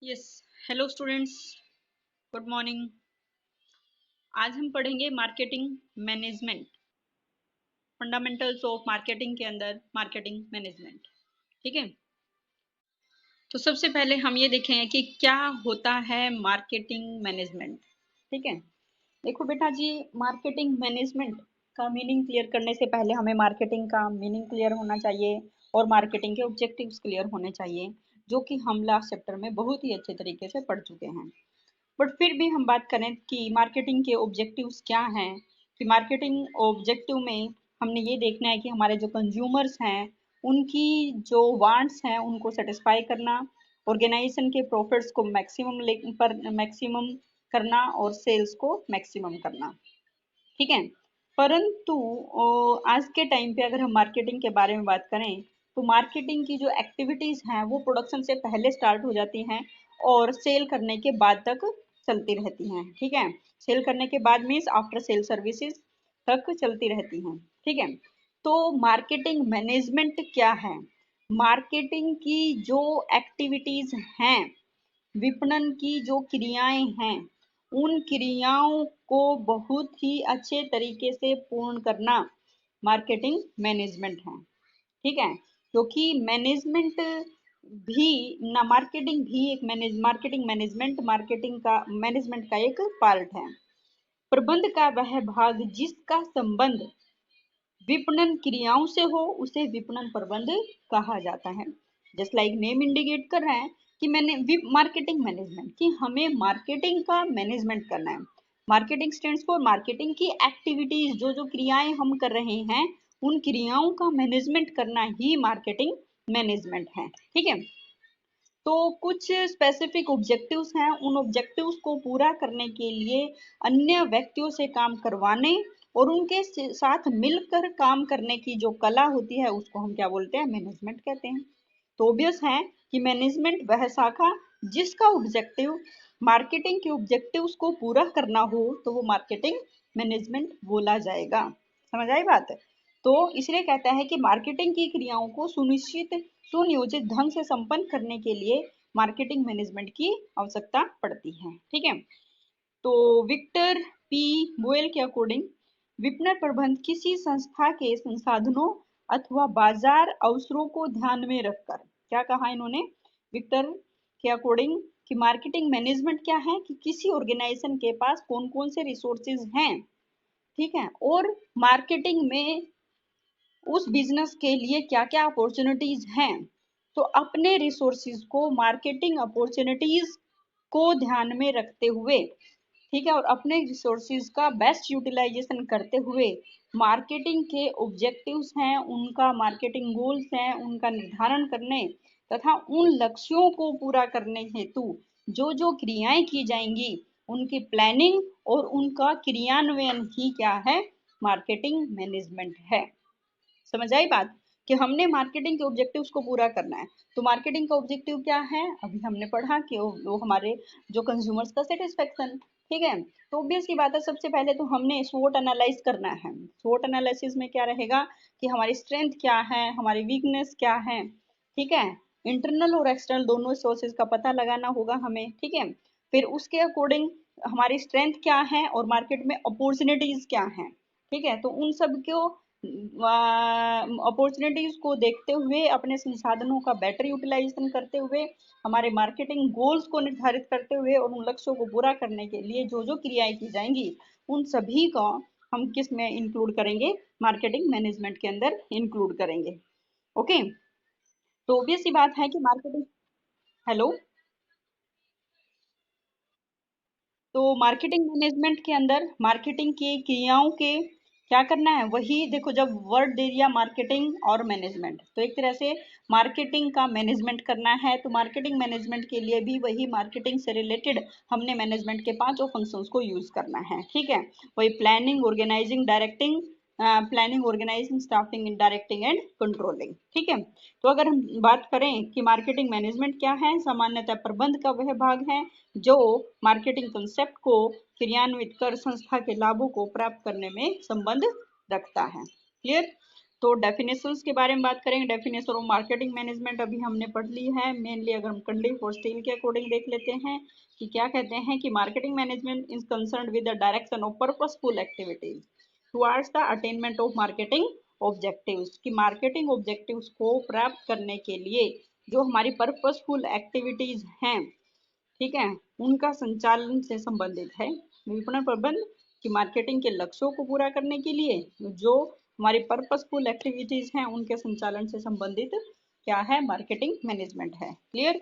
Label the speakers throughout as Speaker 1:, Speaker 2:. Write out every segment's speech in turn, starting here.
Speaker 1: Yes. Hello students, good morning. आज हम पढ़ेंगे marketing management, fundamentals of marketing के अंदर मार्केटिंग मैनेजमेंट। ठीक है, तो सबसे पहले हम ये देखें कि क्या होता है मार्केटिंग मैनेजमेंट। ठीक है, देखो बेटा जी, मार्केटिंग मैनेजमेंट का मीनिंग क्लियर करने से पहले हमें मार्केटिंग का मीनिंग क्लियर होना चाहिए और मार्केटिंग के ऑब्जेक्टिव्स क्लियर होने चाहिए, जो कि हम लास्ट चैप्टर में बहुत ही अच्छे तरीके से पढ़ चुके हैं। बट फिर भी हम बात करें कि मार्केटिंग के ऑब्जेक्टिव्स क्या हैं, कि मार्केटिंग ऑब्जेक्टिव में हमने ये देखना है कि हमारे जो कंज्यूमर्स हैं उनकी जो वांट्स हैं उनको सेटिस्फाई करना, ऑर्गेनाइजेशन के प्रॉफिट्स को मैक्सिमम करना और सेल्स को मैक्सिमम करना। ठीक है, परंतु आज के टाइम पे अगर हम मार्केटिंग के बारे में बात करें तो मार्केटिंग की जो एक्टिविटीज हैं वो प्रोडक्शन से पहले स्टार्ट हो जाती हैं और सेल करने के बाद तक चलती रहती हैं। ठीक है, सेल करने के बाद मीन्स आफ्टर सेल सर्विसेज तक चलती रहती हैं। ठीक है, तो मार्केटिंग मैनेजमेंट क्या है? मार्केटिंग की जो एक्टिविटीज हैं, विपणन की जो क्रियाएं हैं, उन क्रियाओं को बहुत ही अच्छे तरीके से पूर्ण करना मार्केटिंग मैनेजमेंट है। ठीक है, क्योंकि मैनेजमेंट भी ना, मार्केटिंग भी एक मार्केटिंग का मैनेजमेंट का एक पार्ट है। प्रबंध का वह भाग जिसका संबंध विपणन क्रियाओं से हो उसे विपणन प्रबंध कहा जाता है। जस्ट लाइक नेम इंडिकेट कर रहा है कि मैंने मार्केटिंग मैनेजमेंट, कि हमें मार्केटिंग का मैनेजमेंट करना है। मार्केटिंग स्टैंड्स फॉर मार्केटिंग की एक्टिविटीज, जो जो क्रियाएं हम कर रहे हैं उन क्रियाओं का मैनेजमेंट करना ही मार्केटिंग मैनेजमेंट है। ठीक है, तो कुछ स्पेसिफिक ऑब्जेक्टिव्स हैं, उन ऑब्जेक्टिव्स को पूरा करने के लिए अन्य व्यक्तियों से काम करवाने और उनके साथ मिलकर काम करने की जो कला होती है उसको हम क्या बोलते हैं? मैनेजमेंट कहते हैं। तो ऑब्वियस है कि मैनेजमेंट वह शाखा जिसका ऑब्जेक्टिव मार्केटिंग के ऑब्जेक्टिव्स को पूरा करना हो तो वो मार्केटिंग मैनेजमेंट बोला जाएगा। समझ आई बात? तो इसलिए कहता है कि मार्केटिंग की क्रियाओं को सुनियोजित ढंग से संपन्न करने के लिए मार्केटिंग मैनेजमेंट की आवश्यकता पड़ती है। ठीक है, तो विक्टर पी बोयल के अकॉर्डिंग विपणन प्रबंध किसी संस्था के संसाधनों अथवा बाजार अवसरों को ध्यान में रखकर, क्या कहा इन्होंने विक्टर के अकॉर्डिंग, कि मार्केटिंग मैनेजमेंट क्या है कि किसी ऑर्गेनाइजेशन के पास कौन कौन से रिसोर्सेज हैं। ठीक है, और मार्केटिंग में उस बिजनेस के लिए क्या क्या अपॉर्चुनिटीज हैं, तो अपने रिसोर्सेज को मार्केटिंग अपॉर्चुनिटीज को ध्यान में रखते हुए, ठीक है, और अपने रिसोर्सेज का बेस्ट यूटिलाइजेशन करते हुए मार्केटिंग के ऑब्जेक्टिव्स हैं, उनका मार्केटिंग गोल्स हैं, उनका निर्धारण करने तथा उन लक्ष्यों को पूरा करने हेतु जो जो क्रियाएं की जाएंगी उनकी प्लानिंग और उनका क्रियान्वयन ही क्या है? मार्केटिंग मैनेजमेंट है। समझ आई बात? कि हमने मार्केटिंग के ऑब्जेक्टिव्स को पूरा करना है। तो मार्केटिंग का ऑब्जेक्टिव क्या है? अभी हमने पढ़ा कि वो हमारे जो कंज्यूमर्स का सेटिस्फेक्शन। ठीक है, तो ऑब्वियस की बात है, सबसे पहले तो हमने स्वोट एनालाइज करना है। स्वोट एनालिसिस में क्या रहेगा कि हमारी स्ट्रेंथ क्या है, हमारी वीकनेस क्या है। ठीक है, इंटरनल और एक्सटर्नल दोनों सोर्सेज का पता लगाना होगा हमें। ठीक है, फिर उसके अकॉर्डिंग हमारी स्ट्रेंथ क्या है और मार्केट में अपॉर्चुनिटीज क्या है। ठीक है, तो उन सब को अपॉर्चुनिटीज को देखते हुए, अपने संसाधनों का बेटर यूटिलाइजेशन करते हुए, हमारे मार्केटिंग गोल्स को निर्धारित करते हुए और उन लक्ष्यों को पूरा करने के लिए जो जो क्रियाएं की जाएंगी उन सभी का हम किस में इंक्लूड करेंगे? मार्केटिंग मैनेजमेंट के अंदर इंक्लूड करेंगे। ओके, तो ऑब्वियस सी बात है कि मार्केटिंग, हेलो, तो मार्केटिंग मैनेजमेंट के अंदर मार्केटिंग की क्रियाओं के क्या करना है, वही देखो, जब वर्ड दे दिया मार्केटिंग और मैनेजमेंट, तो एक तरह से मार्केटिंग का मैनेजमेंट करना है। तो मार्केटिंग मैनेजमेंट के लिए भी वही मार्केटिंग से रिलेटेड हमने मैनेजमेंट के पांचों फंक्शंस को यूज करना है। ठीक है, वही planning, organising, directing, planning, organising, staffing, directing and controlling. ठीक है, तो अगर हम बात करें कि मार्केटिंग मैनेजमेंट क्या है, सामान्यतः प्रबंध का वह भाग है जो मार्केटिंग कंसेप्ट को क्रियान्वित कर संस्था के लाभों को प्राप्त करने में संबंध रखता है। क्लियर? तो डेफिनेशंस के बारे में बात करेंगे। डेफिनेशन ऑफ मार्केटिंग मैनेजमेंट अभी हमने पढ़ ली है। मेनली अगर हम कंडी फॉर स्टील के अकॉर्डिंग देख लेते हैं कि क्या कहते हैं कि marketing management is concern with the direction of purposeful activities towards the attainment of marketing objectives, कि मार्केटिंग ऑब्जेक्टिव्स को प्राप्त करने के लिए जो हमारी पर्पसफुल एक्टिविटीज हैं, ठीक है, उनका संचालन से संबंधित है। विपणन प्रबंध की मार्केटिंग के लक्ष्यों को पूरा करने के लिए जो हमारी पर्पसफुल एक्टिविटीज हैं उनके संचालन से संबंधित क्या है, मार्केटिंग मैनेजमेंट है। क्लियर।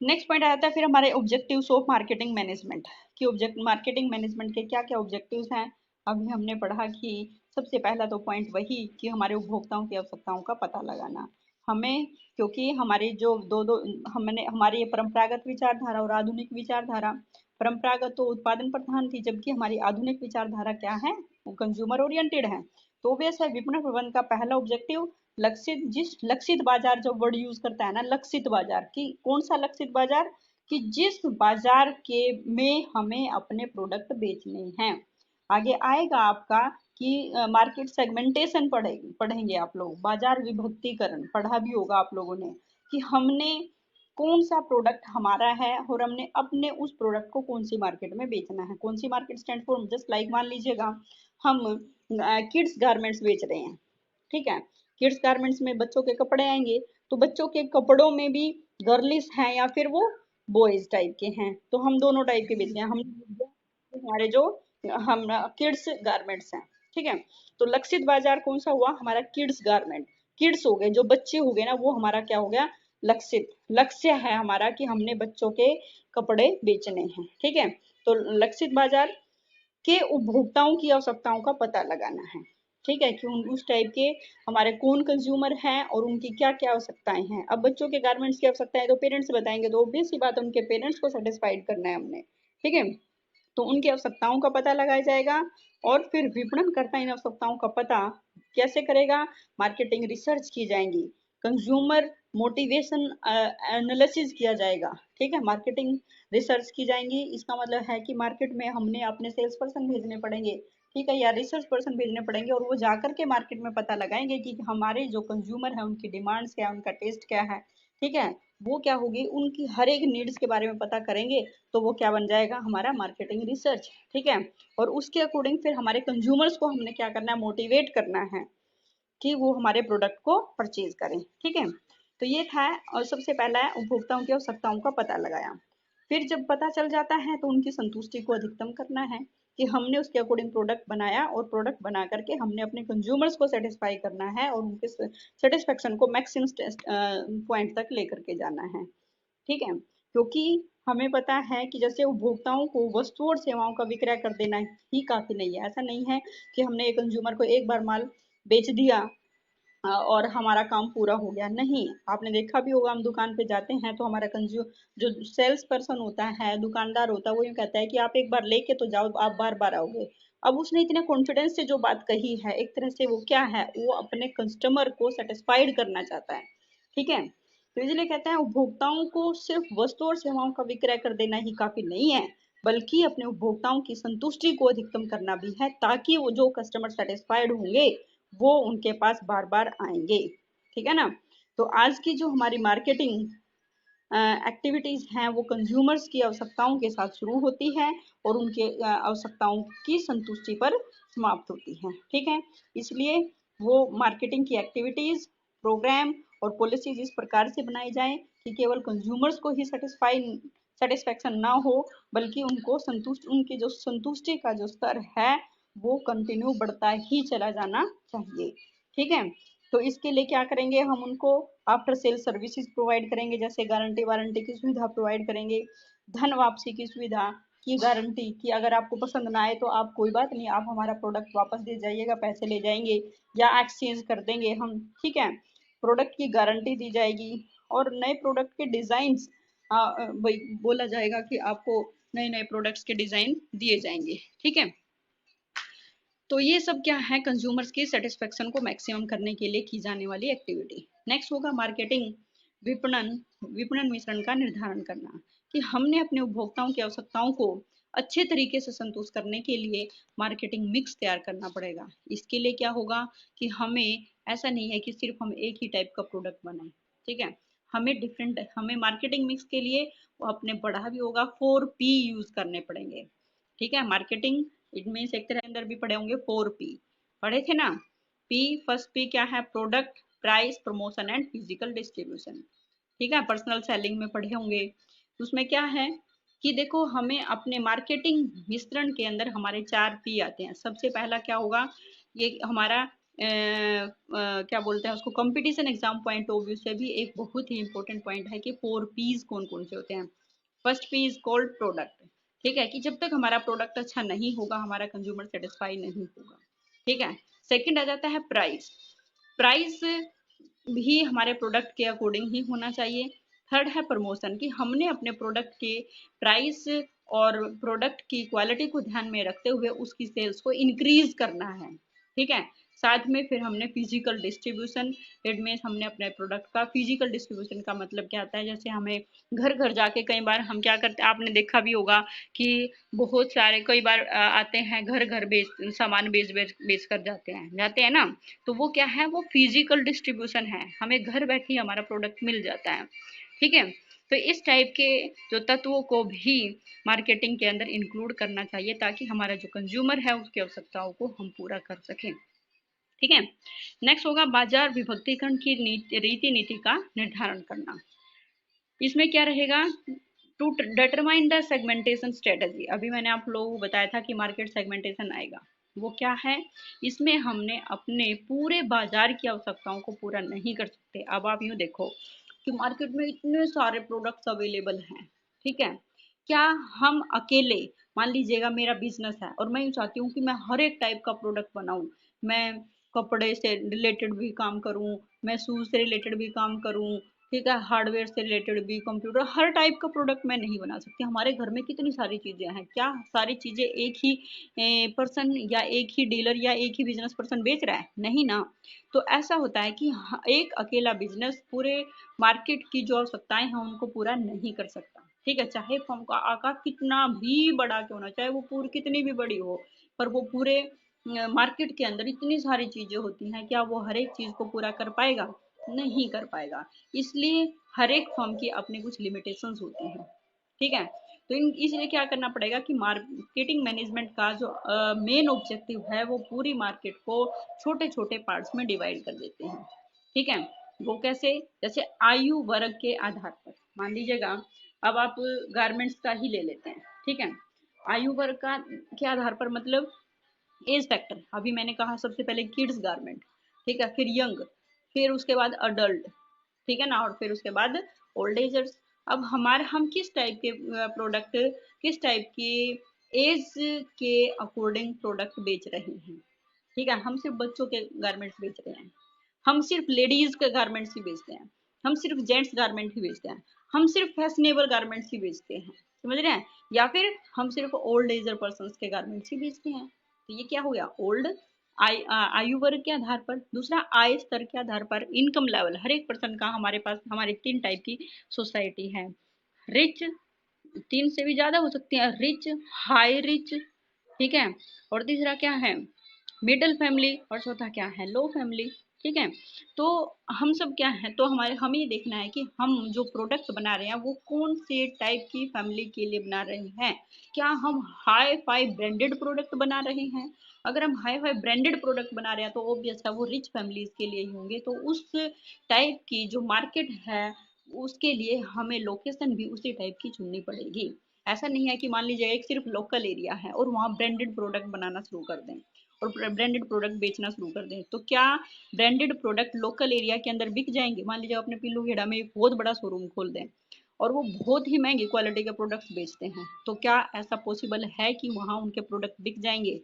Speaker 1: नेक्स्ट पॉइंट आता है फिर हमारे ऑब्जेक्टिव्स ऑफ मार्केटिंग मैनेजमेंट, कि ऑब्जेक्ट मार्केटिंग मैनेजमेंट के क्या क्या ऑब्जेक्टिव्स हैं। अभी हमने पढ़ा कि सबसे पहला तो पॉइंट वही कि हमारे उपभोक्ताओं की आवश्यकताओं का पता लगाना। हमें, क्योंकि हमारी जो दो हमने हमारी परंपरागत विचारधारा और आधुनिक विचारधारा, परंपरागत तो उत्पादन प्रधान थी, जबकि हमारी आधुनिक विचारधारा क्या है, वो कंज्यूमर ओरिएंटेड है। तो ऑब्वियस है विपणन प्रबंध का पहला ऑब्जेक्टिव लक्षित, जिस लक्षित बाजार, जब वर्ड यूज करता है ना लक्षित बाजार, की कौन सा लक्षित बाजार, कि जिस बाजार के में हमें अपने प्रोडक्ट बेचने हैं। आगे आएगा आपका कि मार्केट सेगमेंटेशन पढ़ेंगे आप लोग, बाजार विभक्तिकरण पढ़ा भी होगा आप लोगों ने, कि हमने कौन सा प्रोडक्ट हमारा है और हमने अपने उस प्रोडक्ट को कौन सी मार्केट में बेचना है। कौन सी market stand for, just like मान लीजिएगा हम किड्स गारमेंट्स बेच रहे हैं, ठीक है, किड्स गारमेंट्स में बच्चों के कपड़े आएंगे, तो बच्चों के कपड़ों में भी गर्लिश हैं या फिर वो बॉयज टाइप के हैं, तो हम दोनों टाइप के बेचते हैं। हम हमारे जो हम किड्स गारमेंट्स हैं, ठीक है, तो लक्षित बाजार कौन सा हुआ हमारा, किड्स गारमेंट, किड्स हो गए जो बच्चे हो गए ना, वो हमारा क्या हो गया, लक्षित, लक्ष्य है हमारा कि हमने बच्चों के कपड़े बेचने हैं, ठीक है। तो लक्षित बाजार के उपभोक्ताओं की आवश्यकताओं का पता लगाना है, ठीक है, कि उस टाइप के हमारे कौन कंज्यूमर हैं और उनकी क्या क्या आवश्यकताएं हैं। अब बच्चों के गारमेंट्स की आवश्यकताएं तो पेरेंट्स बताएंगे, तो ऑब्वियस सी बात है उनके पेरेंट्स को सेटिस्फाइड करना है हमने, ठीक है। तो उनकी आवश्यकताओं का पता लगाया जाएगा और फिर विपणनकर्ता इन आवश्यकताओं का पता कैसे करेगा, मार्केटिंग रिसर्च की जाएंगी, कंज्यूमर मोटिवेशन एनालिसिस किया जाएगा, ठीक है, मार्केटिंग रिसर्च की जाएंगी। इसका मतलब है कि मार्केट में हमने अपने सेल्स पर्सन भेजने पड़ेंगे, ठीक है, या रिसर्च पर्सन भेजने पड़ेंगे, और वो जाकर के मार्केट में पता लगाएंगे कि हमारे जो कंज्यूमर है उनकी डिमांड्स क्या है, उनका टेस्ट क्या है, ठीक है, वो क्या होगी, उनकी हर एक नीड्स के बारे में पता करेंगे, तो वो क्या बन जाएगा हमारा मार्केटिंग रिसर्च, ठीक है। और उसके अकॉर्डिंग फिर हमारे कंज्यूमर्स को हमने क्या करना है, मोटिवेट करना है कि वो हमारे प्रोडक्ट को परचेज करें, ठीक है। तो ये था, और सबसे पहला है उपभोक्ताओं की आवश्यकताओं का पता लगाया। फिर जब पता चल जाता है तो उनकी संतुष्टि को अधिकतम करना है, कि हमने उसके अकॉर्डिंग प्रोडक्ट बनाया और प्रोडक्ट बना करके हमने अपने कंज्यूमर्स को सेटिस्फाई करना है और उनके सेटिस्फेक्शन को मैक्सिमम पॉइंट तक लेकर के जाना है, ठीक है। क्योंकि हमें पता है कि जैसे उपभोक्ताओं को वस्तु और सेवाओं का विक्रय कर देना ही काफी नहीं है। ऐसा नहीं है कि हमने एक कंज्यूमर को एक बार माल बेच दिया और हमारा काम पूरा हो गया, नहीं। आपने देखा भी होगा, हम दुकान पे जाते हैं तो हमारा जो सेल्स पर्सन होता है, दुकानदार होता है, वो यूँ कहता है कि आप एक बार लेके तो जाओ, आप बार बार आओगे। अब उसने इतने कॉन्फिडेंस से जो बात कही है, एक तरह से वो क्या है, वो अपने कस्टमर को सेटिस्फाइड करना चाहता है, ठीक है। तो इसलिए कहते हैं उपभोक्ताओं को सिर्फ वस्तु और सेवाओं का विक्रय कर देना ही काफी नहीं है, बल्कि अपने उपभोक्ताओं की संतुष्टि को अधिकतम करना भी है, ताकि वो जो कस्टमर सेटिस्फाइड होंगे वो उनके पास बार बार आएंगे, ठीक है ना। तो आज की जो हमारी मार्केटिंग एक्टिविटीज हैं वो कंज्यूमर्स की आवश्यकताओं के साथ शुरू होती है और उनके आवश्यकताओं की संतुष्टि पर समाप्त होती है, ठीक है। इसलिए वो मार्केटिंग की एक्टिविटीज, प्रोग्राम और पॉलिसीज इस प्रकार से बनाई जाए कि केवल कंज्यूमर्स को ही सेटिस्फेक्शन ना हो, बल्कि उनको संतुष्ट, उनकी जो संतुष्टि का जो स्तर है वो कंटिन्यू बढ़ता ही चला जाना चाहिए, ठीक है। तो इसके लिए क्या करेंगे, हम उनको आफ्टर सेल सर्विसेज प्रोवाइड करेंगे, जैसे गारंटी वारंटी की सुविधा प्रोवाइड करेंगे, धन वापसी की सुविधा की गारंटी, कि अगर आपको पसंद ना आए तो आप कोई बात नहीं, आप हमारा प्रोडक्ट वापस दे जाइएगा, पैसे ले जाएंगे या एक्सचेंज कर देंगे हम, ठीक है। प्रोडक्ट की गारंटी दी जाएगी और नए प्रोडक्ट के डिजाइन वही बोला जाएगा कि आपको नए नए प्रोडक्ट्स के डिजाइन दिए जाएंगे, ठीक है। तो ये सब क्या है, कंज्यूमर्स की सेटिस्फेक्शन को मैक्सिमम करने के लिए की जाने वाली एक्टिविटी। नेक्स्ट होगा मार्केटिंग विपणन, विपणन मिश्रण का निर्धारण करना, कि हमने अपने उपभोक्ताओं की आवश्यकताओं को अच्छे तरीके से संतुष्ट करने के लिए मार्केटिंग मिक्स तैयार करना पड़ेगा। इसके लिए क्या होगा कि हमें ऐसा नहीं है कि सिर्फ हम एक ही टाइप का प्रोडक्ट बनाएं, ठीक है, हमें मार्केटिंग मिक्स के लिए वो अपने बढ़ा भी होगा 4P यूज करने पड़ेंगे, ठीक है। मार्केटिंग इट मीन्स एक तरह अंदर भी पढ़े होंगे 4P, पढ़े थे ना। फर्स्ट P क्या है, product, price, promotion and physical distribution, ठीक है। पर्सनल सेलिंग में पढ़े होंगे। उसमें क्या है कि देखो हमें अपने मार्केटिंग मिश्रण के अंदर हमारे 4P आते हैं। सबसे पहला क्या होगा, ये हमारा क्या बोलते हैं उसको, competition exam point of view से भी एक बहुत ही इंपॉर्टेंट पॉइंट है कि 4Ps कौन कौन से होते हैं। First P is called product, ठीक है, कि जब तक हमारा प्रोडक्ट अच्छा नहीं होगा हमारा कंज्यूमर सेटिस्फाई नहीं होगा, ठीक है। सेकंड आ जाता है प्राइस, प्राइस भी हमारे प्रोडक्ट के अकॉर्डिंग ही होना चाहिए। थर्ड है प्रमोशन, कि हमने अपने प्रोडक्ट के प्राइस और प्रोडक्ट की क्वालिटी को ध्यान में रखते हुए उसकी सेल्स को इंक्रीज करना है, ठीक है। साथ में फिर हमने फिजिकल डिस्ट्रीब्यूशन, इट मीन्स हमने अपने प्रोडक्ट का फिजिकल डिस्ट्रीब्यूशन का मतलब क्या आता है, जैसे हमें घर घर जाके कई बार हम क्या करते हैं, आपने देखा भी होगा कि बहुत सारे कई बार आते हैं घर घर बेच सामान बेच कर जाते हैं ना, तो वो क्या है, वो फिजिकल डिस्ट्रीब्यूशन है, हमें घर बैठे ही हमारा प्रोडक्ट मिल जाता है, ठीक है। तो इस टाइप के जो तत्वों को भी मार्केटिंग के अंदर इंक्लूड करना चाहिए ताकि हमारा जो कंज्यूमर है उसकी आवश्यकताओं को हम पूरा कर सकें, ठीक है। नेक्स्ट होगा बाजार विभक्तीकरण की रीति नीति का निर्धारण करना। इसमें क्या रहेगा, to determine the segmentation strategy. अभी मैंने आप लोगों को बताया था कि मार्केट सेगमेंटेशन आएगा, वो क्या है, इसमें हमने अपने पूरे बाजार की आवश्यकताओं को पूरा नहीं कर सकते। अब आप यूँ देखो कि मार्केट में इतने सारे प्रोडक्ट्स अवेलेबल हैं, ठीक है, क्या हम अकेले, मान लीजिएगा मेरा बिजनेस है और मैं यूँ चाहती हूँ कि मैं हर एक टाइप का प्रोडक्ट बनाऊँ, मैं कपड़े से रिलेटेड भी काम करूँ, मैं शूज से रिलेटेड भी काम करूँ, ठीक है, हार्डवेयर से रिलेटेड भी, कंप्यूटर, हर टाइप का प्रोडक्ट मैं नहीं बना सकती। हमारे घर में कितनी सारी चीज़ें हैं, क्या सारी चीज़ें एक ही पर्सन या एक ही डीलर या एक ही बिजनेस पर्सन बेच रहा है, नहीं ना। तो ऐसा होता है कि एक अकेला बिजनेस पूरे मार्केट की जो आवश्यकताएं हैं उनको पूरा नहीं कर सकता, ठीक है, चाहे फर्म का आकार कितना भी बड़ा क्यों ना, चाहे वो पूरी कितनी भी बड़ी हो, पर वो पूरे मार्केट के अंदर इतनी सारी चीज़ें होती हैं, क्या वो हर एक चीज़ को पूरा कर पाएगा, नहीं कर पाएगा। इसलिए हर एक फर्म की अपनी कुछ लिमिटेशंस होती हैं, ठीक है। तो इसलिए क्या करना पड़ेगा कि मार्केटिंग मैनेजमेंट का जो मेन ऑब्जेक्टिव है वो पूरी मार्केट को छोटे छोटे पार्ट्स में डिवाइड कर देते हैं, ठीक है। वो कैसे, जैसे आयु वर्ग के आधार पर, मान लीजिएगा अब आप गारमेंट्स का ही ले लेते हैं, ठीक है, आयु वर्ग का के आधार पर मतलब एज फैक्टर, अभी मैंने कहा सबसे पहले किड्स गारमेंट, ठीक है, फिर यंग, फिर उसके बाद अडल्ट, ठीक है ना, और फिर उसके बाद ओल्ड एजर्स। अब हमारे हम किस टाइप के प्रोडक्ट, किस टाइप की एज के अकॉर्डिंग प्रोडक्ट बेच रहे हैं, ठीक है। हम सिर्फ बच्चों के गारमेंट्स बेच रहे हैं, हम सिर्फ लेडीज के गारमेंट्स ही बेचते हैं, हम सिर्फ जेंट्स गारमेंट ही बेचते हैं, हम सिर्फ फैशनेबल गारमेंट्स ही बेचते हैं, समझ रहे हैं, या फिर हम सिर्फ ओल्ड एजर पर्सन के गारमेंट्स ही बेचते हैं। तो ये क्या हो गया, ओल्ड आयु वर्ग के आधार पर, दूसरा आय स्तर के आधार पर, इनकम लेवल, हर एक पर्सन का हमारे पास हमारे 3 टाइप की सोसाइटी है, रिच, 3 से भी ज्यादा हो सकती है, रिच, हाई रिच, ठीक है, और तीसरा क्या है, मिडिल फैमिली, और चौथा क्या है, लो फैमिली, ठीक है। तो हम सब क्या है, तो हमें ये देखना है कि हम जो प्रोडक्ट बना रहे हैं वो कौन से टाइप की फैमिली के लिए बना रहे हैं। क्या हम हाई फाई ब्रांडेड प्रोडक्ट बना रहे हैं, अगर हम हाई फाई ब्रांडेड प्रोडक्ट बना रहे हैं तो ऑब्वियस है वो रिच फैमिलीज के लिए ही होंगे, तो उस टाइप की जो मार्केट है उसके लिए हमें लोकेशन भी उसी टाइप की चुननी पड़ेगी। ऐसा नहीं है कि मान लीजिए एक सिर्फ लोकल एरिया है और वहाँ ब्रांडेड प्रोडक्ट बनाना शुरू कर दें और ब्रांडेड प्रोडक्ट बेचना शुरू कर दें, तो क्या ब्रांडेड प्रोडक्ट लोकल एरिया के अंदर बिक जाएंगे। मान लीजिए अपने पीलू खेड़ा में एक बहुत बड़ा शोरूम खोल दें और वो बहुत ही महंगी क्वालिटी के प्रोडक्ट्स बेचते हैं, तो क्या ऐसा पॉसिबल है कि वहाँ उनके प्रोडक्ट बिक जाएंगे,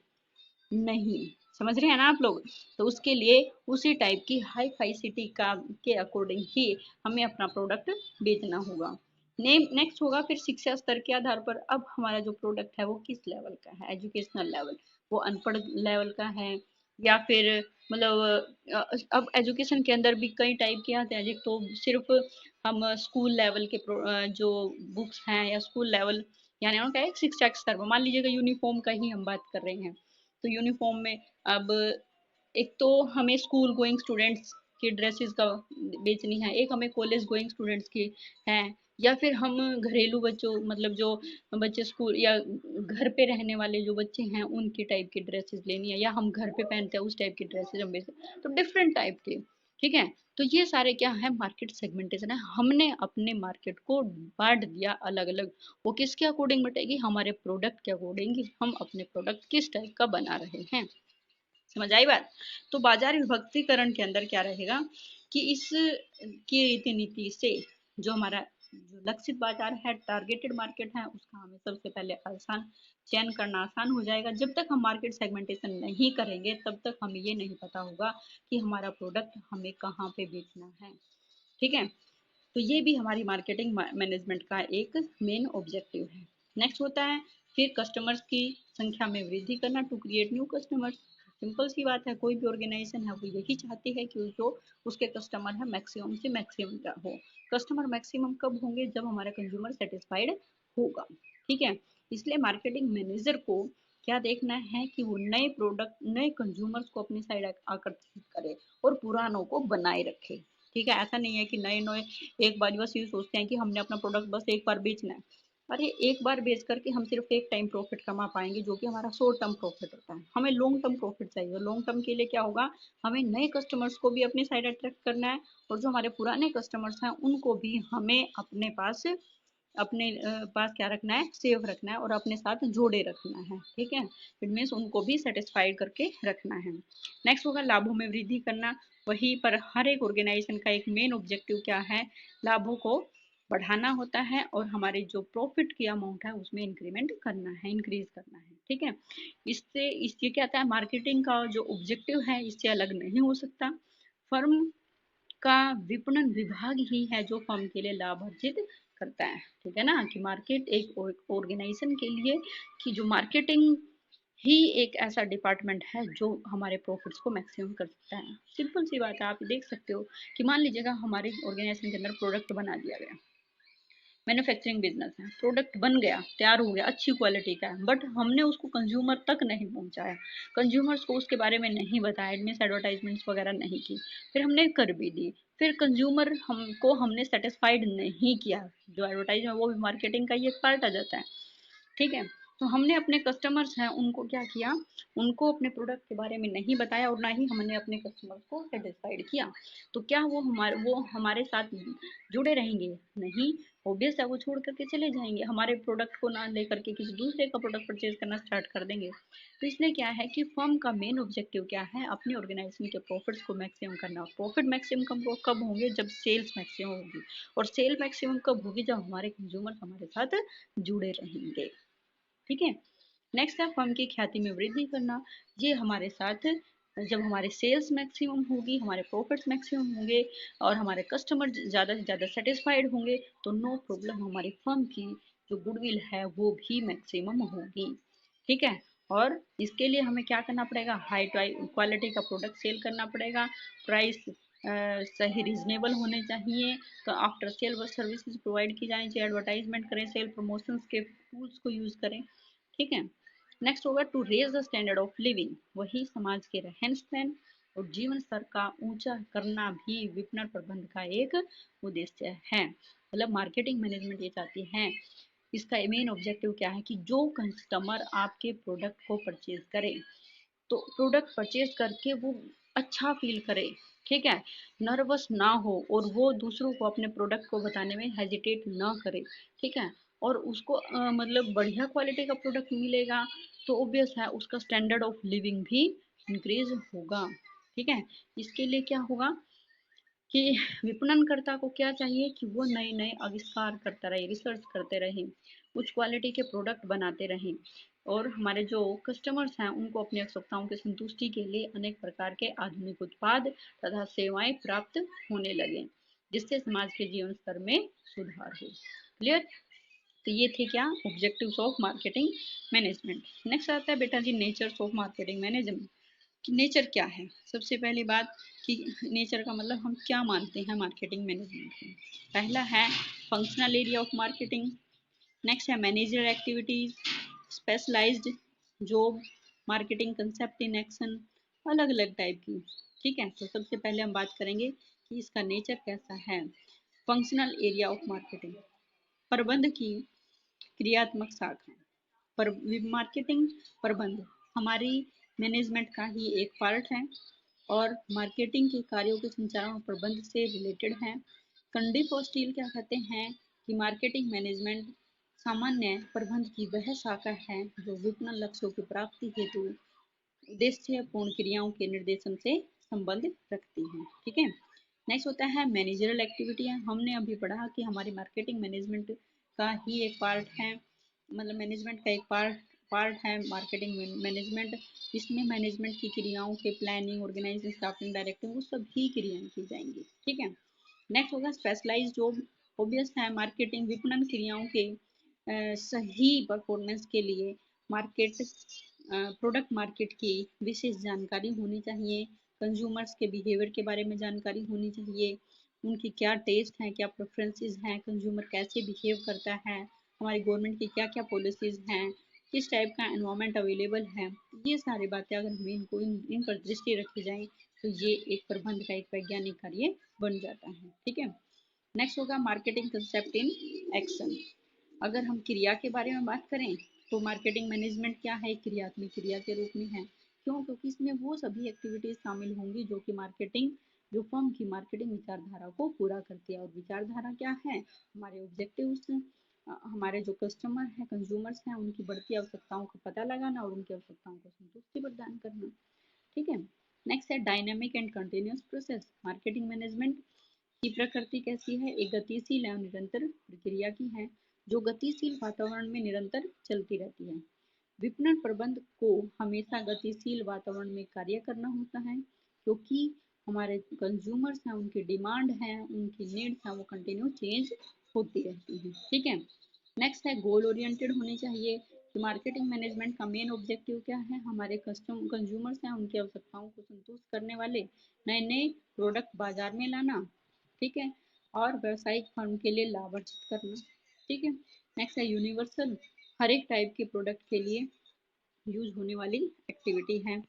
Speaker 1: नहीं, समझ रहे हैं ना आप लोग। तो उसके लिए उसी टाइप की हाई फाई सिटी का के अकॉर्डिंग ही हमें अपना प्रोडक्ट बेचना होगा। नेक्स्ट होगा फिर शिक्षा स्तर के आधार पर, अब हमारा जो प्रोडक्ट है वो किस लेवल का है, एजुकेशनल लेवल, वो अनपढ़ लेवल का है या फिर मतलब अब एजुकेशन के अंदर भी कई टाइप के आते हैं, तो सिर्फ हम स्कूल लेवल के जो बुक्स हैं या स्कूल लेवल यानी क्या है, शिक्षा के स्तर पर। मान लीजिएगा यूनिफॉर्म का ही हम बात कर रहे हैं, तो यूनिफॉर्म में अब एक तो हमें स्कूल गोइंग स्टूडेंट्स की ड्रेसेस का बेचनी है, एक हमें कॉलेज गोइंग स्टूडेंट्स की है, या फिर हम घरेलू बच्चों मतलब जो बच्चे स्कूल या घर पे रहने वाले जो बच्चे हैं उनकी टाइप की ड्रेसेस लेनी है, या हम घर पे पहनते हैं उस टाइप की ड्रेसेस हम बेचते, तो डिफरेंट टाइप के। ठीक है, तो ये सारे क्या है, मार्केट सेगमेंटेशन है। हमने अपने मार्केट को बांट दिया अलग अलग। वो किसके अकॉर्डिंग बटेगी, हमारे प्रोडक्ट के अकॉर्डिंग, हम अपने प्रोडक्ट किस टाइप का बना रहे हैं। समझ आई बात। तो बाजार विभक्तीकरण के अंदर क्या रहेगा कि इस की रीति नीति से जो हमारा जो लक्षित बाजार है, टारगेटेड मार्केट है, उसका हमें सबसे पहले आसान चयन करना आसान हो जाएगा। जब तक हम मार्केट सेगमेंटेशन नहीं करेंगे तब तक हमें ये नहीं पता होगा कि हमारा प्रोडक्ट हमें कहाँ पे बेचना है। ठीक है, तो ये भी हमारी मार्केटिंग मैनेजमेंट का एक मेन ऑब्जेक्टिव है। नेक्स्ट होता है फिर कस्टमर्स की संख्या में वृद्धि करना, to create new customers. Simple सी बात है, कोई भी ऑर्गेनाइजेशन है वो यही चाहती है कि जो उसके कस्टमर है मैक्सिमम से मैक्सिमम का हो। कस्टमर मैक्सिमम कब होंगे, जब हमारा कंज्यूमर सेटिस्फाइड होगा। ठीक है, इसलिए मार्केटिंग मैनेजर को क्या देखना है कि वो नए प्रोडक्ट नए कंज्यूमर्स को अपनी साइड आकर्षित करे और पुरानों को बनाए रखे। ठीक है, ऐसा नहीं है कि नए नए एक बार बस ये सोचते हैं कि हमने अपना प्रोडक्ट बस एक बार बेचना है। अरे एक बार बेच करके हम सिर्फ एक टाइम प्रॉफिट कमा पाएंगे, जो कि हमारा शॉर्ट टर्म प्रॉफिट होता है। हमें लॉन्ग टर्म प्रॉफिट चाहिए। लॉन्ग टर्म के लिए क्या होगा, हमें नए कस्टमर्स को भी अपनी साइड अट्रैक्ट करना है, और जो हमारे पुराने कस्टमर्स हैं उनको भी हमें अपने पास क्या रखना है, सेव रखना है और अपने साथ जोड़े रखना है। ठीक है, इट मीन्स उनको भी सेटिस्फाइड करके रखना है। नेक्स्ट होगा लाभों में वृद्धि करना। वहीं पर हर एक ऑर्गेनाइजेशन का एक मेन ऑब्जेक्टिव क्या है, लाभों को बढ़ाना होता है और हमारे जो प्रॉफिट की अमाउंट है उसमें इंक्रीमेंट करना है, इंक्रीज करना है। ठीक है, इससे क्या आता है, मार्केटिंग का जो ऑब्जेक्टिव है इससे अलग नहीं हो सकता। फर्म का विपणन विभाग ही है जो फर्म के लिए लाभ अर्जित करता है। ठीक है ना, कि मार्केट एक ऑर्गेनाइजेशन के लिए कि जो मार्केटिंग ही एक ऐसा डिपार्टमेंट है जो हमारे प्रॉफिट्स को मैक्सिमम कर सकता है। सिंपल सी बात है, आप देख सकते हो कि मान लीजिएगा हमारे ऑर्गेनाइजेशन के अंदर प्रोडक्ट बना दिया गया, मैन्युफैक्चरिंग बिजनेस है, प्रोडक्ट बन गया, तैयार हो गया, अच्छी क्वालिटी का है, बट हमने उसको कंज्यूमर तक नहीं पहुंचाया, कंज्यूमर्स को उसके बारे में नहीं बताया, इनमें एडवर्टाइजमेंट्स वगैरह नहीं की, फिर हमने कर भी दी, फिर कंज्यूमर हमको हमने सेटिस्फाइड नहीं किया। जो एडवर्टाइजमेंट वो भी मार्केटिंग का ही एक पार्ट आ जाता है। ठीक है, तो हमने अपने कस्टमर्स हैं उनको क्या किया, उनको अपने प्रोडक्ट के बारे में नहीं बताया और ना ही हमने अपने कस्टमर्स को सेटिस्फाइड किया। तो क्या वो हमारे साथ जुड़े रहेंगे, नहीं। ऑब्वियस है, वो छोड़ करके चले जाएंगे, हमारे प्रोडक्ट को ना लेकर के किसी दूसरे का प्रोडक्ट परचेज करना स्टार्ट कर देंगे। तो इसलिए क्या है कि फर्म का मेन ऑब्जेक्टिव क्या है, अपनी ऑर्गेनाइजेशन के प्रॉफिट्स को मैक्सिमम करना। प्रॉफिट मैक्सिमम कब होंगे, जब सेल्स मैक्सिमम होगी, और सेल मैक्सिमम कब होगी, जब हमारे कंज्यूमर हमारे साथ जुड़े रहेंगे। ठीक है, नेक्स्ट है फर्म की ख्याति में वृद्धि करना। ये हमारे साथ जब हमारे सेल्स मैक्सिमम होगी, हमारे प्रॉफिट्स मैक्सिमम होंगे और हमारे कस्टमर ज़्यादा से ज़्यादा सेटिस्फाइड होंगे, तो नो प्रॉब्लम हमारी फर्म की जो गुडविल है वो भी मैक्सिमम होगी। ठीक है, और इसके लिए हमें क्या करना पड़ेगा, हाई क्वालिटी का प्रोडक्ट सेल करना पड़ेगा, प्राइस सही रीजनेबल होने चाहिए, तो आफ्टर सेल वो सर्विसेज प्रोवाइड की जानी चाहिए, एडवर्टाइजमेंट करें, सेल प्रमोशंस के टूल्स को यूज़ करें। ठीक है, नेक्स्ट होगा to raise the standard of living. वही समाज के रहन सहन और जीवन स्तर का ऊंचा करना भी विपणन प्रबंध का एक उद्देश्य है। मतलब मार्केटिंग मैनेजमेंट ये चाहती है, इसका मेन ऑब्जेक्टिव क्या है कि जो कस्टमर आपके प्रोडक्ट को परचेज करे, तो प्रोडक्ट परचेज करके वो अच्छा फील करे। ठीक है, नर्वस ना हो और वो दूसरों को अपने प्रोडक्ट को बताने में हेजिटेट ना करे। ठीक है, और उसको मतलब बढ़िया क्वालिटी का प्रोडक्ट मिलेगा, तो ऑब्वियस है उसका स्टैंडर्ड ऑफ लिविंग भी इंक्रीज होगा। ठीक है, इसके लिए क्या होगा कि विपणनकर्ता को क्या चाहिए कि वो नए नए आविष्कार करता रहे, रिसर्च करते रहे, उच्च क्वालिटी के प्रोडक्ट बनाते रहें, और हमारे जो कस्टमर्स हैं उनको अपनी आवश्यकताओं की संतुष्टि के लिए अनेक प्रकार के आधुनिक उत्पाद तथा सेवाएं प्राप्त होने लगे, जिससे समाज के जीवन स्तर में सुधार हो। क्लियर, तो ये थे क्या objectives of marketing management. Next आता है बेटा जी नेचर्स ऑफ मार्केटिंग मैनेजमेंट। कि नेचर क्या है, सबसे पहली बात कि नेचर का मतलब हम क्या मानते हैं मार्केटिंग मैनेजमेंट में। पहला है functional area of marketing, next है manager activities, specialised job, marketing concept in action, अलग अलग टाइप की। ठीक है, तो सबसे पहले हम बात करेंगे कि इसका नेचर कैसा है। फंक्शनल एरिया ऑफ मार्केटिंग, प्रबंध की क्रियात्मक शाखा। पर मार्केटिंग प्रबंध हमारी मैनेजमेंट का ही एक पार्ट है और मार्केटिंग के कार्यों के संचालन और प्रबंध से रिलेटेड है। कंडी फॉस्टिल क्या कहते हैं कि मार्केटिंग मैनेजमेंट सामान्य प्रबंध की वह शाखा है जो विपणन लक्ष्यों की प्राप्ति हेतु उद्देश्यपूर्ण क्रियाओं के निर्देशन से संबंध रखती है। ठीक है, नेक्स्ट होता है मैनेजरल एक्टिविटियां। हमने अभी पढ़ा कि हमारी मार्केटिंग मैनेजमेंट का ही एक पार्ट है, मतलब मैनेजमेंट का एक पार्ट है मार्केटिंग मैनेजमेंट। इसमें मैनेजमेंट की क्रियाओं के प्लानिंग, ऑर्गेनाइजिंग, स्टाफिंग, डायरेक्टिंग, वो सभी क्रियाएं की जाएंगी। ठीक है, नेक्स्ट होगा स्पेशलाइज जॉब। ऑब्वियस है मार्केटिंग विपणन क्रियाओं के सही परफॉर्मेंस के लिए प्रोडक्ट मार्केट की विशेष जानकारी होनी चाहिए, कंज्यूमर्स के बिहेवियर के बारे में जानकारी होनी चाहिए, उनकी क्या टेस्ट हैं, क्या प्रेफरेंसेस हैं, कंज्यूमर कैसे बिहेव करता है, हमारी गवर्नमेंट की क्या क्या पॉलिसीज हैं, किस टाइप का एनवायरनमेंट अवेलेबल है। ये सारी बातें अगर हमें इन पर दृष्टि रखी जाए तो ये एक प्रबंध का एक वैज्ञानिक कार्य बन जाता है। ठीक है, नेक्स्ट होगा मार्केटिंग कंसेप्ट इन एक्शन। अगर हम क्रिया के बारे में बात करें तो मार्केटिंग मैनेजमेंट क्या है, क्रियात्मक क्रिया के रूप में है। क्यों? क्योंकि इसमें वो सभी एक्टिविटीज शामिल होंगी जो कि मार्केटिंग, जो फर्म की मार्केटिंग विचारधारा को पूरा करती है। और विचारधारा क्या है? हमारे ऑब्जेक्टिव्स, हमारे जो कस्टमर हैं, कंज्यूमर्स हैं, उनकी बढ़ती आवश्यकताओं का पता लगाना और उनकी आवश्यकताओं को संतुष्टि प्रदान करना। ठीक है, नेक्स्ट है dynamic and continuous process. Marketing management की प्रकृति कैसी है? एक गतिशील एवं निरंतर प्रक्रिया की है जो गतिशील वातावरण में निरंतर चलती रहती है। विपणन प्रबंध को हमेशा गतिशील वातावरण में कार्य करना होता है क्योंकि हमारे कंज्यूमर्स हैं, उनकी डिमांड है, उनकी नीड्स हैं, वो कंटिन्यू चेंज होती रहती हैं। ठीक है, नेक्स्ट है गोल ओरिएंटेड होनी चाहिए कि मार्केटिंग मैनेजमेंट का मेन ऑब्जेक्टिव क्या है? हमारे कंज्यूमर्स हैं, उनकी आवश्यकताओं को संतुष्ट करने वाले नए नए प्रोडक्ट बाजार में लाना। ठीक है, और व्यावसायिक फर्म के लिए लाभ अर्जित करना। ठीक है, नेक्स्ट है यूनिवर्सल, हर एक टाइप के प्रोडक्ट के लिए यूज होने वाली एक्टिविटी है।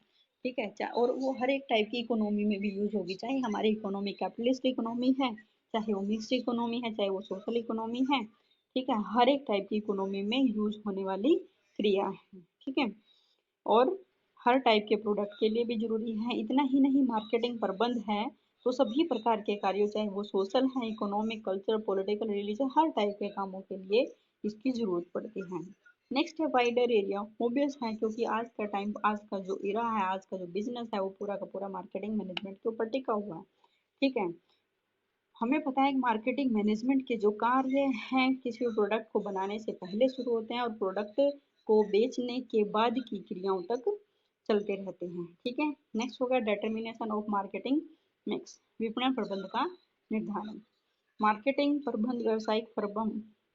Speaker 1: ठीक है, और वो हर एक टाइप की इकोनॉमी में भी यूज होगी, चाहे हमारी इकोनॉमी कैपिटलिस्ट इकोनॉमी है, चाहे वो मिक्स्ड इकोनॉमी है, चाहे वो सोशल इकोनॉमी है। ठीक है, हर एक टाइप की इकोनॉमी में यूज होने वाली क्रिया है। ठीक है, और हर टाइप के प्रोडक्ट के लिए भी जरूरी है। इतना ही नहीं, मार्केटिंग प्रबंध है तो सभी प्रकार के कार्यों, चाहे वो सोशल है, इकोनॉमिक, कल्चर, पॉलिटिकल, रिलीजन, हर टाइप के कामों के लिए इसकी जरूरत पड़ती है। नेक्स्ट है वाइडर एरिया। ओबियस है क्योंकि आज का टाइम, आज का जो इरा है, आज का जो बिजनेस है, वो पूरा का पूरा मार्केटिंग मैनेजमेंट के ऊपर टिका हुआ है। ठीक है, हमें पता है कि मार्केटिंग मैनेजमेंट के जो कार्य हैं किसी प्रोडक्ट को बनाने से पहले शुरू होते हैं और प्रोडक्ट को बेचने के बाद की क्रियाओं तक चलते रहते हैं। ठीक है, नेक्स्ट होगा डिटर्मिनेशन ऑफ मार्केटिंग मिक्स, विपणन प्रबंध का निर्धारण। मार्केटिंग प्रबंध व्यावसायिक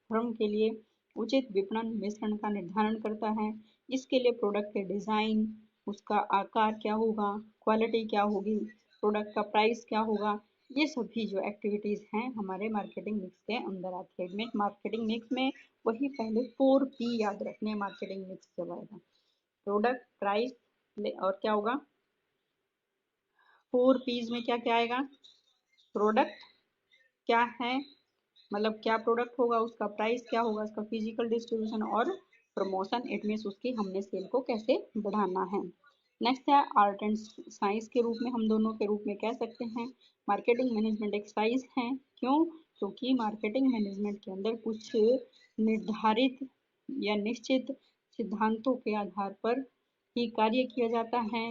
Speaker 1: फर्म के लिए उचित विपणन मिश्रण का निर्धारण करता है। इसके लिए प्रोडक्ट के डिजाइन, उसका आकार क्या होगा, क्वालिटी क्या होगी, प्रोडक्ट का प्राइस क्या होगा, ये सभी जो एक्टिविटीज हैं हमारे मार्केटिंग मिक्स के अंदर आती है। मार्केटिंग मिक्स में वही पहले 4P याद रखने, मार्केटिंग मिक्स जब आएगा प्रोडक्ट, प्राइस और क्या होगा, 4P's में क्या क्या आएगा? प्रोडक्ट क्या है, मतलब क्या प्रोडक्ट होगा, उसका प्राइस क्या होगा, उसका फिजिकल डिस्ट्रीब्यूशन और प्रमोशन, इट मीन्स उसकी हमने सेल को कैसे बढ़ाना है। नेक्स्ट है आर्ट एंड साइंस के रूप में, हम दोनों के रूप में कह सकते हैं। मार्केटिंग मैनेजमेंट एक साइंस है। क्यों? क्योंकि मार्केटिंग मैनेजमेंट के अंदर कुछ निर्धारित या निश्चित सिद्धांतों के आधार पर ही कार्य किया जाता है।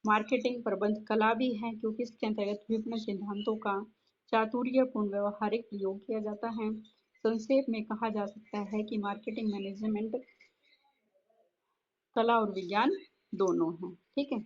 Speaker 1: मार्केटिंग प्रबंध कला भी है क्योंकि इसके अंतर्गत विपणन सिद्धांतों का चातुर्यपूर्ण व्यवहारिक प्रयोग किया जाता है। संक्षेप में कहा जा सकता है कि मार्केटिंग मैनेजमेंट कला और विज्ञान दोनों है। ठीक है,